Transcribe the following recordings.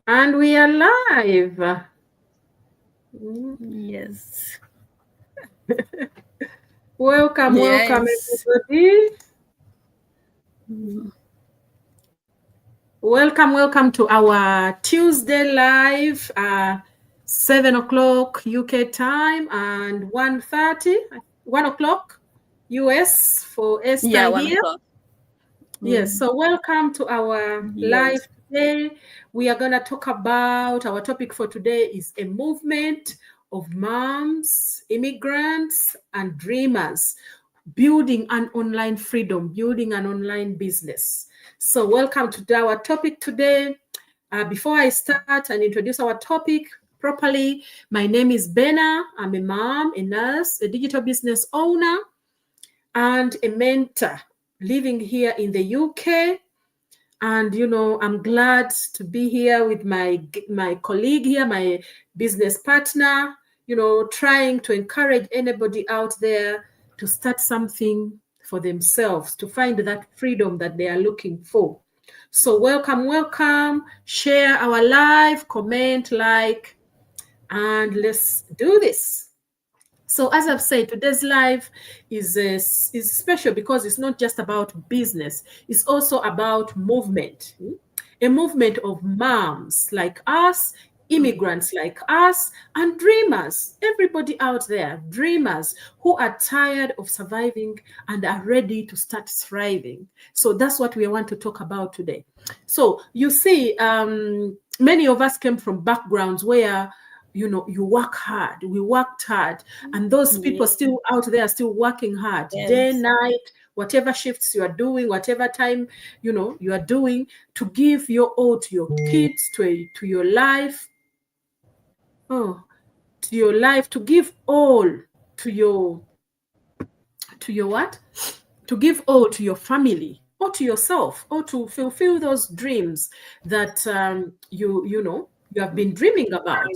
And we are live. Yes. Welcome, welcome, Yes. everybody. Mm. Welcome, welcome to our Tuesday live, 7 o'clock UK time and 1 o'clock US for Esther Yeah, one here. o'clock. Yes, Mm. so welcome to our live Yes. today. We are going to talk about our topic for today is a movement of moms, immigrants, and dreamers building an online freedom, building an online business. So welcome to our topic today. Before I start and introduce our topic properly, my name is Bena. I'm a mom, a nurse, a digital business owner, and a mentor living here in the UK. And I'm glad to be here with my colleague here, my business partner, trying to encourage anybody out there to start something for themselves, to find that freedom that they are looking for. So welcome, welcome. Share our live, comment, like, and let's do this. So as I've said, today's live is special because it's not just about business. It's also about movement. A movement of moms like us, immigrants like us, and dreamers. Everybody out there, dreamers who are tired of surviving and are ready to start thriving. So that's what we want to talk about today. So you see, many of us came from backgrounds where you work hard, we worked hard, and those people Yeah. still out there still working hard day, Yes. night, whatever shifts you are doing, whatever time you are doing, to give your all to your kids, to your life, oh, to your life, to give all to your what, to give all to your family or to yourself, or to fulfill those dreams that you have been dreaming about.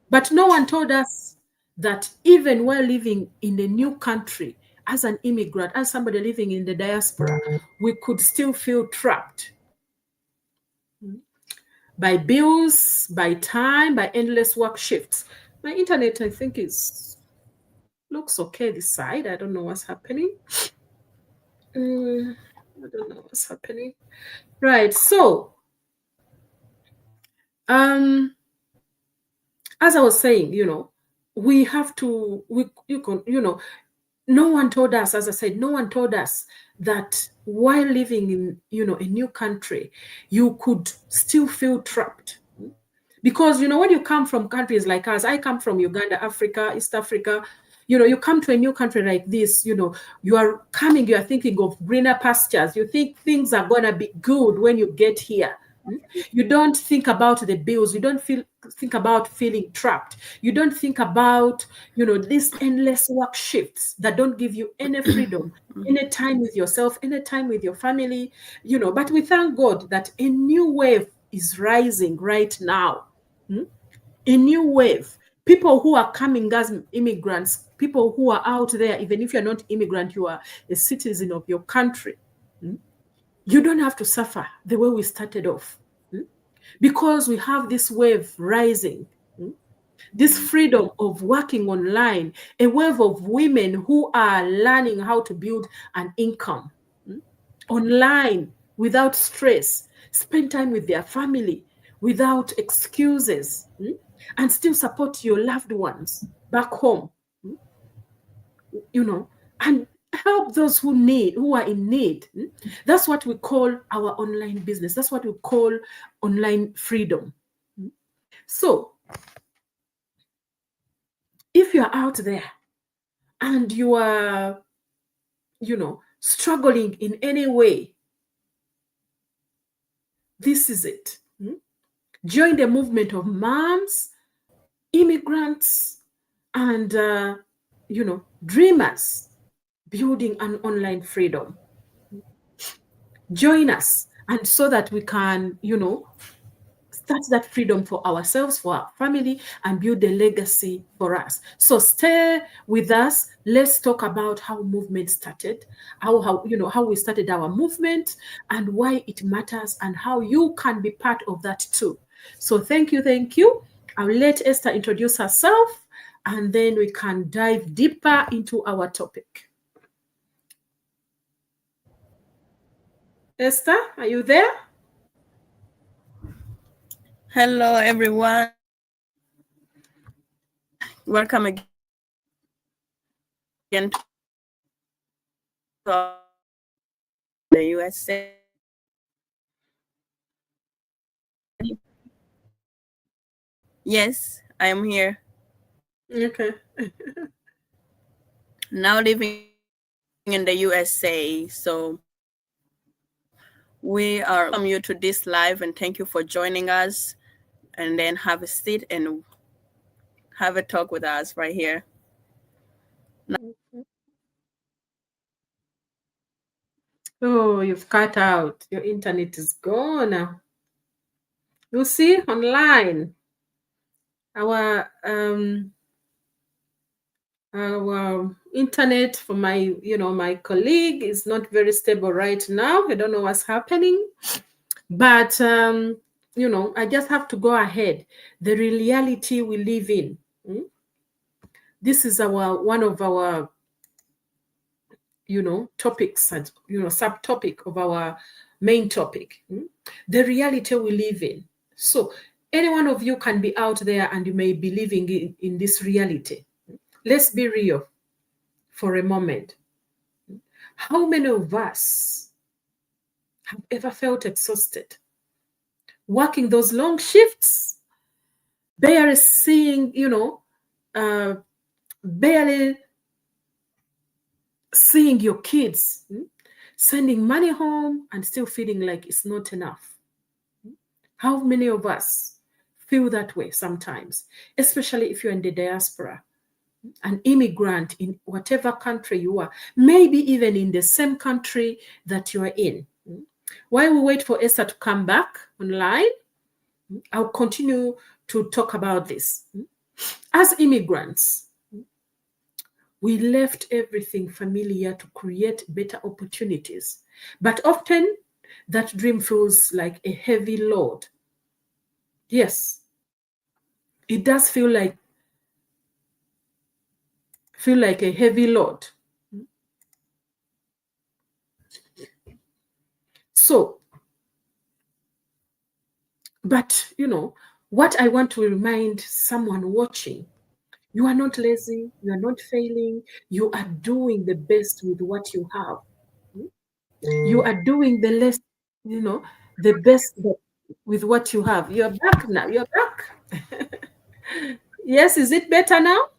But no one told us that even while living in a new country, as an immigrant, as somebody living in the diaspora, we could still feel trapped by bills, by time, by endless work shifts. My internet, I think, is looks okay this side. I don't know what's happening. I don't know what's happening. Right. So, um, as I was saying, we have to. No one told us, as I said, no one told us that while living in, a new country, you could still feel trapped. Because, when you come from countries like us, I come from Uganda, Africa, East Africa, you come to a new country like this, you are coming, you are thinking of greener pastures. You think things are going to be good when you get here. You don't think about the bills. You don't think about feeling trapped. You don't think about, these endless work shifts that don't give you any freedom, any time with yourself, any time with your family, But we thank God that a new wave is rising right now. Hmm? A new wave. People who are coming as immigrants, people who are out there, even if you're not immigrant, you are a citizen of your country. Hmm? You don't have to suffer the way we started off. Because we have this wave rising, this freedom of working online, a wave of women who are learning how to build an income online without stress, spend time with their family without excuses, and still support your loved ones back home, and help those who are in need. That's what we call our online business. That's what we call online freedom. So if you're out there and you are, struggling in any way, this is it. Join the movement of moms, immigrants, and, dreamers building an online freedom. Join us, and so that we can, start that freedom for ourselves, for our family, and build a legacy for us. So stay with us. Let's talk about how movement started, how we started our movement, and why it matters, and how you can be part of that too. So thank you, thank you. I'll let Esther introduce herself, and then we can dive deeper into our topic. Esther, are you there? Hello, everyone. Welcome again to the USA. Yes, I am here. Okay. Now living in the USA. So we are welcome you to this live and thank you for joining us. And then have a seat and have a talk with us right here. Oh, you've cut out. Your internet is gone. You see, online, our internet for my, my colleague is not very stable right now. I don't know what's happening, but I just have to go ahead. The reality we live in. This is one of our topics and subtopic of our main topic, the reality we live in. So any one of you can be out there and you may be living in this reality. Let's be real for a moment. How many of us have ever felt exhausted working those long shifts, barely seeing, barely seeing your kids, sending money home and still feeling like it's not enough? How many of us feel that way sometimes, especially if you're in the diaspora, an immigrant in whatever country you are, maybe even in the same country that you are in? While we wait for Esther to come back online, I'll continue to talk about this. As immigrants, we left everything familiar to create better opportunities, but often that dream feels like a heavy load. Yes, it does feel like a heavy load. So, but what I want to remind someone watching, you are not lazy, you are not failing, you are doing the best with what you have. You are doing the best with what you have. You're back now. You're back. Yes, is it better now?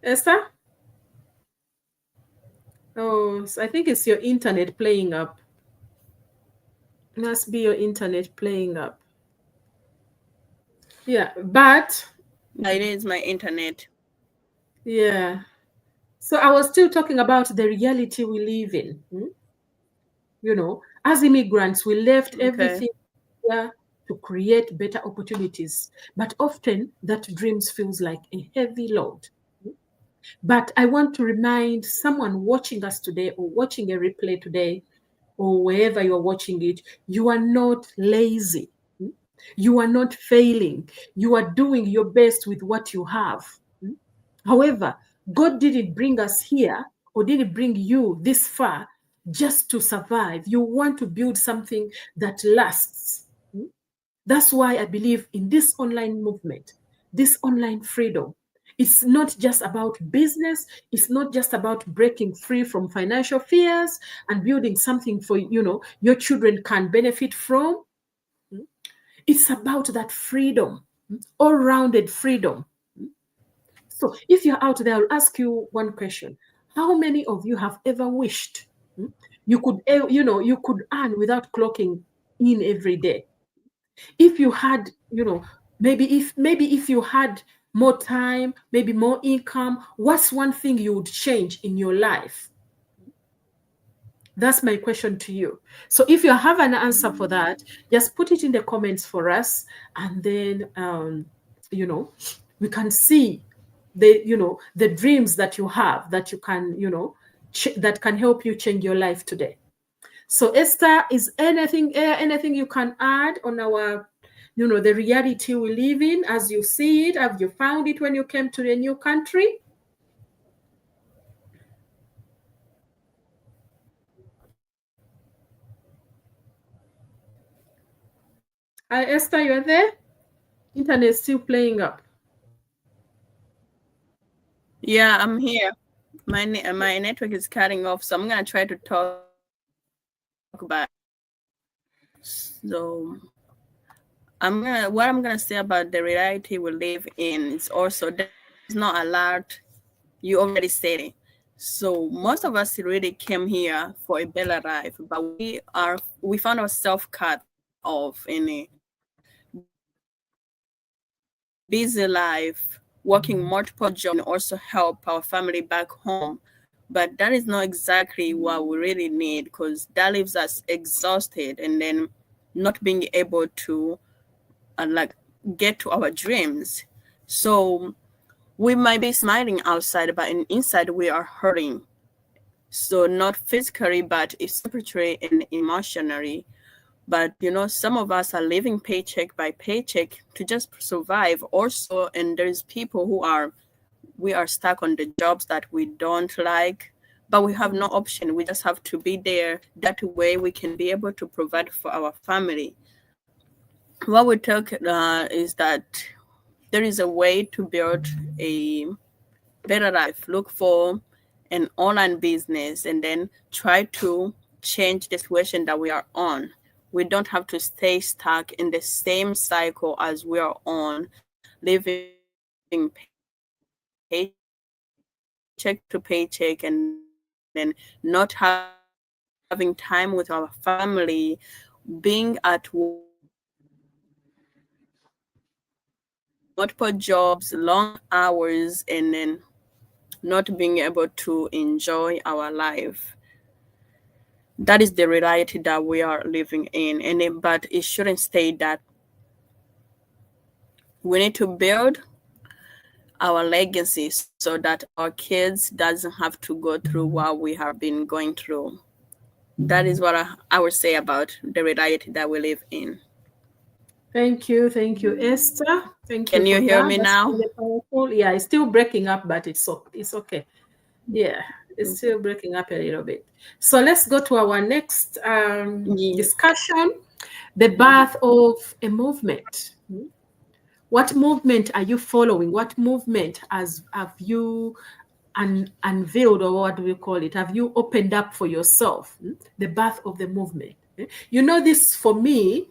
Esther? Oh, I think it's your internet playing up. Must be your internet playing up. Yeah, but Yeah, it is my internet. yeah. So I was still talking about the reality we live in. As immigrants, we left Okay. everything here to create better opportunities, but often that dreams feels like a heavy load. But I want to remind someone watching us today or watching a replay today or wherever you're watching it, you are not lazy. You are not failing. You are doing your best with what you have. However, God didn't bring us here or didn't bring you this far just to survive. You want to build something that lasts. That's why I believe in this online movement, this online freedom. It's not just about business. It's not just about breaking free from financial fears and building something for, your children can benefit from. It's about that freedom, all-rounded freedom. So if you're out there, I'll ask you one question. How many of you have ever wished you could earn without clocking in every day? If you had, maybe if you had more time, maybe more income, what's one thing you would change in your life? That's my question to you. So if you have an answer for that, just put it in the comments for us, and then we can see the dreams that you have that you can that can help you change your life today. So Esther, is anything you can add on our, the reality we live in as you see it? Have you found it when you came to the new country? Esther, you're there? Internet still playing up. Yeah, I'm here. My network is cutting off, so I'm gonna try to talk back. So what I'm gonna say about the reality we live in is also there's not a lot. You already said it. So most of us really came here for a better life, but we found ourselves cut off in a busy life, working multiple jobs, also help our family back home. But that is not exactly what we really need, because that leaves us exhausted and then not being able to like get to our dreams. So we might be smiling outside, but inside we are hurting. So not physically, but spiritually and emotionally. But some of us are living paycheck by paycheck to just survive. Also, and there's people we are stuck on the jobs that we don't like, but we have no option. We just have to be there. That way, we can be able to provide for our family. What we talk is that there is a way to build a better life. Look for an online business and then try to change the situation that we are on. We don't have to stay stuck in the same cycle as we are on, living paycheck to paycheck and then not having time with our family, being at work multiple jobs, long hours, and then not having time with our family, being at work and then not being able to enjoy our life. That is the reality that we are living in, but it shouldn't stay that. We need to build our legacy so that our kids doesn't have to go through what we have been going through. That is what I would say about the reality that we live in. Thank you, Esther. Thank you Can for you hear that. me That's now? really powerful. Yeah, it's still breaking up, but it's okay. Yeah, it's still breaking up a little bit. So let's go to our next Yes. discussion: the birth of a movement. What movement are you following? What movement have you unveiled, or what do we call it? Have you opened up for yourself? The birth of the movement. This for me,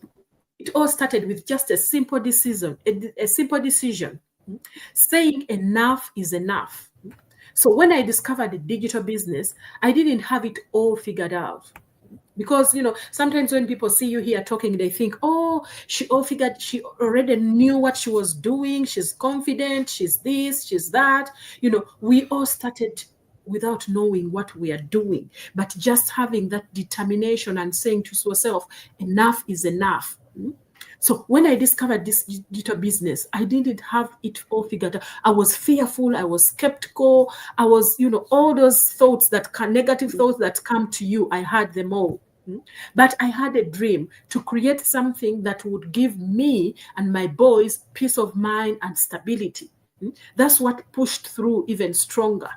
it all started with just a simple decision, a simple decision, saying enough is enough. So when I discovered the digital business, I didn't have it all figured out. Because sometimes when people see you here talking, they think, oh, she already knew what she was doing, she's confident, she's this, she's that. We all started without knowing what we are doing, but just having that determination and saying to yourself, enough is enough. So when I discovered this digital business, I didn't have it all figured out. I was fearful, I was skeptical, I was, all those thoughts negative thoughts that come to you, I had them all. But I had a dream to create something that would give me and my boys peace of mind and stability. That's what pushed through even stronger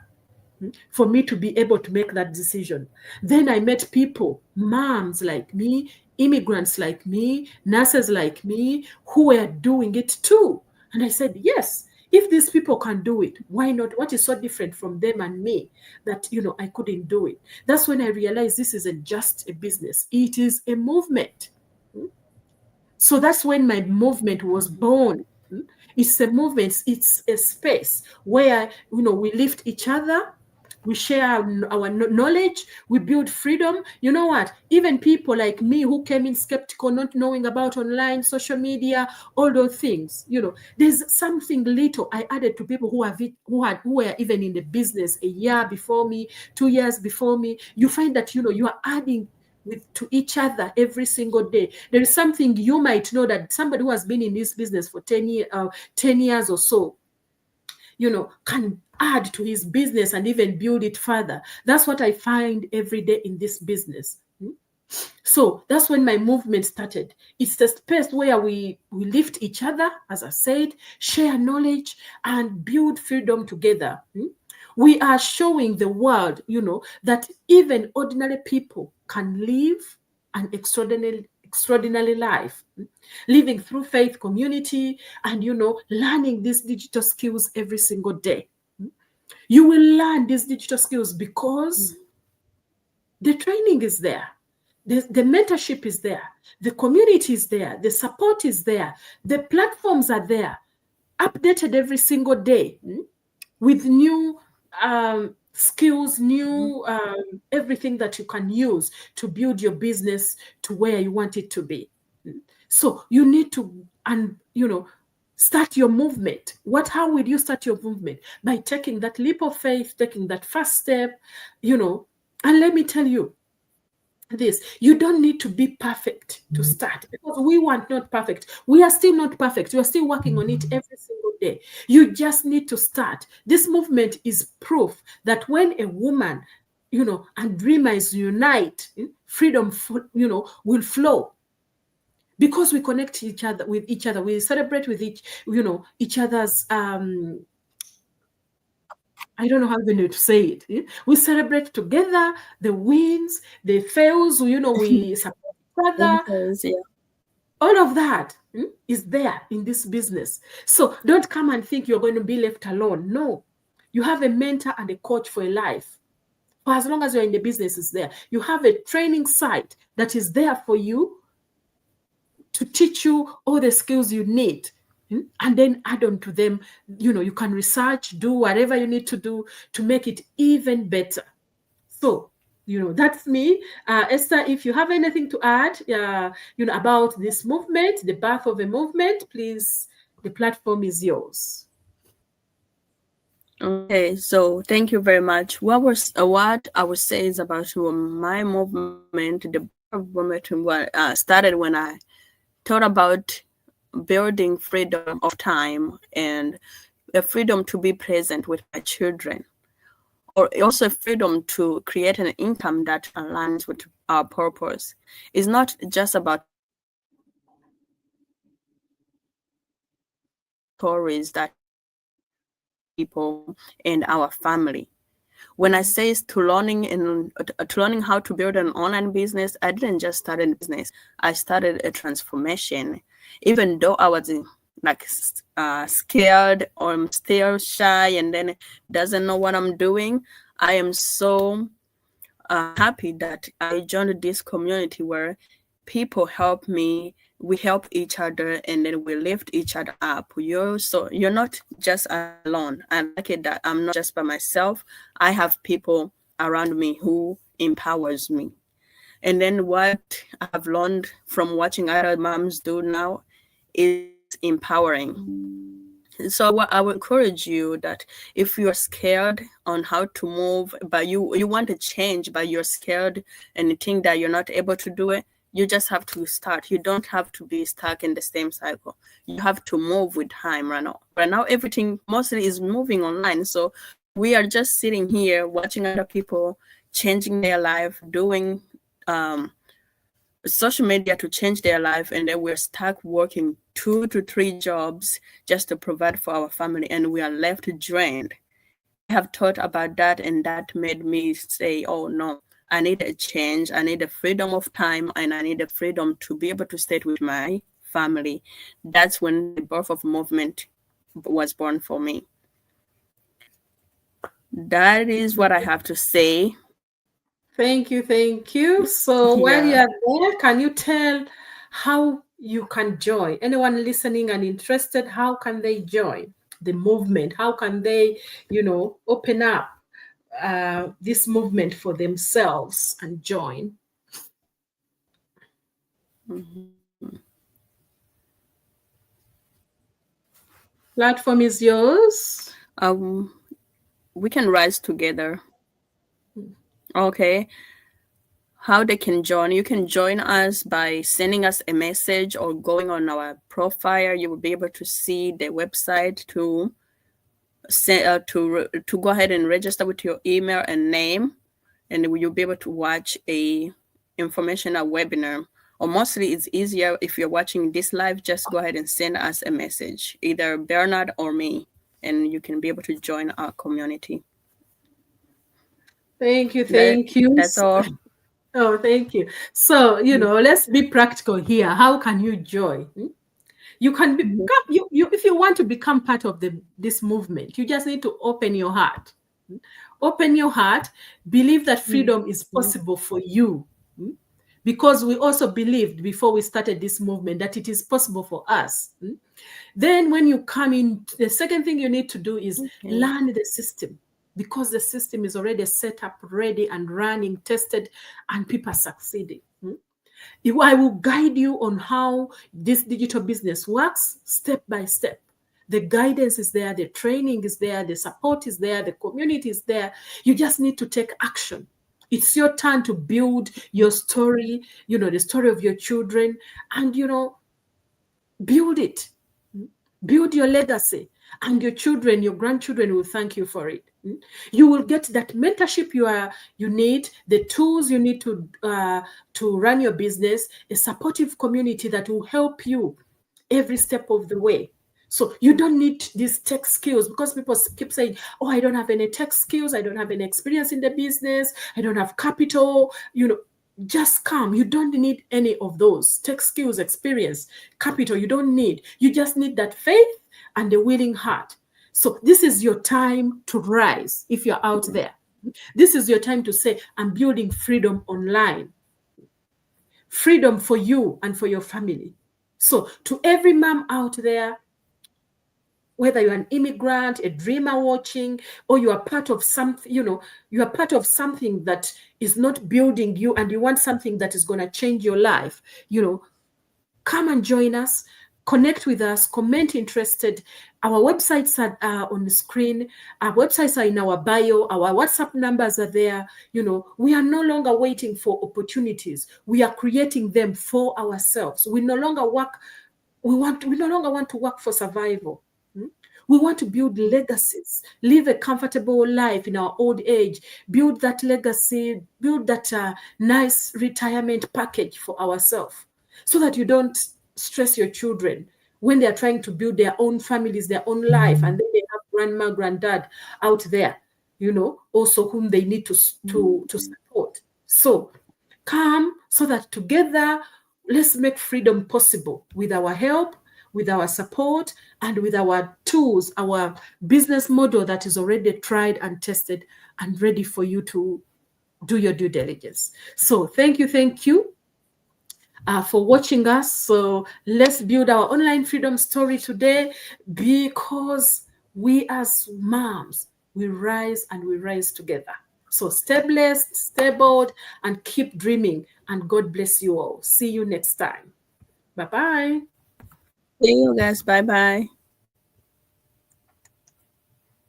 for me to be able to make that decision. Then I met people, moms like me, immigrants like me, nurses like me, who were doing it too. And I said, yes, if these people can do it, why not? What is so different from them and me that, I couldn't do it? That's when I realized this isn't just a business, it is a movement. So that's when my movement was born. It's a movement, it's a space where, we lift each other, we share our knowledge, we build freedom. You know what? Even people like me who came in skeptical, not knowing about online, social media, all those things, there's something little I added to people who were even in the business a year before me, 2 years before me. You find that, you are adding to each other every single day. There is something you might know that somebody who has been in this business for 10 years or so, can add to his business and even build it further. That's what I find every day in this business. So that's when my movement started. It's the space where we lift each other, as I said, share knowledge, and build freedom together. We are showing the world, that even ordinary people can live an extraordinary life, living through faith community, and learning these digital skills every single day. You will learn these digital skills because the training is there. The mentorship is there. The community is there. The support is there. The platforms are there, updated every single day with new skills, new everything that you can use to build your business to where you want it to be. So you need to, start your movement. How will you start your movement? By taking that leap of faith, taking that first step, and let me tell you this, you don't need to be perfect to start, because we want not perfect. We are still not perfect. We are still working on it every single day. You just need to start. This movement is proof that when a woman, and dreamers unite, freedom, will flow, because we connect each other with each other. We celebrate with each other's I don't know how to say it. We celebrate together the wins, the fails, we support each other. Yeah. All of that is there in this business. So don't come and think you're going to be left alone. No, you have a mentor and a coach for a life. For as long as you're in the business, is there. You have a training site that is there for you to teach you all the skills you need. And then add on to them, you can research, do whatever you need to do to make it even better. So, that's me. Esther, if you have anything to add, about this movement, the birth of a movement, please, the platform is yours. Okay, so thank you very much. What I would say is about my movement. The movement started when I thought about building freedom of time and the freedom to be present with my children, or also freedom to create an income that aligns with our purpose. It's not just about stories that people and our family. When I say to learning how to build an online business, I didn't just start a business. I started a transformation. Even though I was scared, or I'm still shy, and then doesn't know what I'm doing, I am so happy that I joined this community where people help me, we help each other, and then we lift each other up. You're not just alone. I like it that I'm not just by myself. I have people around me who empowers me. And then what I've learned from watching other moms do now is empowering. So what I would encourage you that if you're scared on how to move, but you want to change, but you're scared and you think that you're not able to do it, you just have to start. You don't have to be stuck in the same cycle. You have to move with time right now. Right now, everything mostly is moving online. So we are just sitting here watching other people changing their life, doing social media to change their life, and then we're stuck working 2 to 3 jobs just to provide for our family, and we are left drained. I have thought about that, and that made me say, oh no, I need a change. I need a freedom of time, and I need a freedom to be able to stay with my family. That's when the birth of movement was born for me. That is what I have to say. Thank you. So while you Yeah. are there, can you tell how you can join? Anyone listening and interested, how can they join the movement? How can they, open up this movement for themselves and join? Platform is yours. We can rise together. Okay. How they can join? You can join us by sending us a message or going on our profile. You will be able to see the website to go ahead and register with your email and name, and you'll be able to watch a information at webinar, or mostly it's easier if you're watching this live, just go ahead and send us a message, either Bernard or me, and you can be able to join our community. Thank you. Thank you. That's all. Oh, thank you. So, let's be practical here. How can you join? You can become, if you want to become part of this movement, you just need to open your heart. Open your heart, believe that freedom is possible for you. Because we also believed before we started this movement that it is possible for us. Then when you come in, the second thing you need to do is learn the system, because the system is already set up, ready and running, tested, and people are succeeding. I will guide you on how this digital business works step by step. The guidance is there, the training is there, the support is there, the community is there. You just need to take action. It's your turn to build your story, the story of your children, and, build it. Build your legacy, and your children, your grandchildren will thank you for it. You will get that mentorship you need, the tools you need to run your business, a supportive community that will help you every step of the way. So you don't need these tech skills, because people keep saying, oh, I don't have any tech skills, I don't have any experience in the business, I don't have capital. Just come. You don't need any of those tech skills, experience, capital. You don't need. You just need that faith and a willing heart. So this is your time to rise. If you're out there, this is your time to say, I'm building freedom online. Freedom for you and for your family. So to every mom out there, whether you're an immigrant, a dreamer watching, or you are part of something, you are part of something that is not building you, and you want something that is going to change your life, come and join us, connect with us, comment interested. Our websites are on the screen. Our websites are in our bio. Our WhatsApp numbers are there. We are no longer waiting for opportunities. We are creating them for ourselves. We no longer want to work for survival. We want to build legacies, live a comfortable life in our old age, build that legacy, build that nice retirement package for ourselves, so that you don't stress your children when they're trying to build their own families, their own life, and then they have grandma, granddad out there, also whom they need to support. So come, so that together, let's make freedom possible with our help, with our support, and with our tools, our business model that is already tried and tested and ready for you to do your due diligence. So thank you for watching us. So let's build our online freedom story today, because we as moms, we rise and we rise together. So stay blessed, stay bold, and keep dreaming. And God bless you all. See you next time. Bye-bye. See you guys. Bye-bye.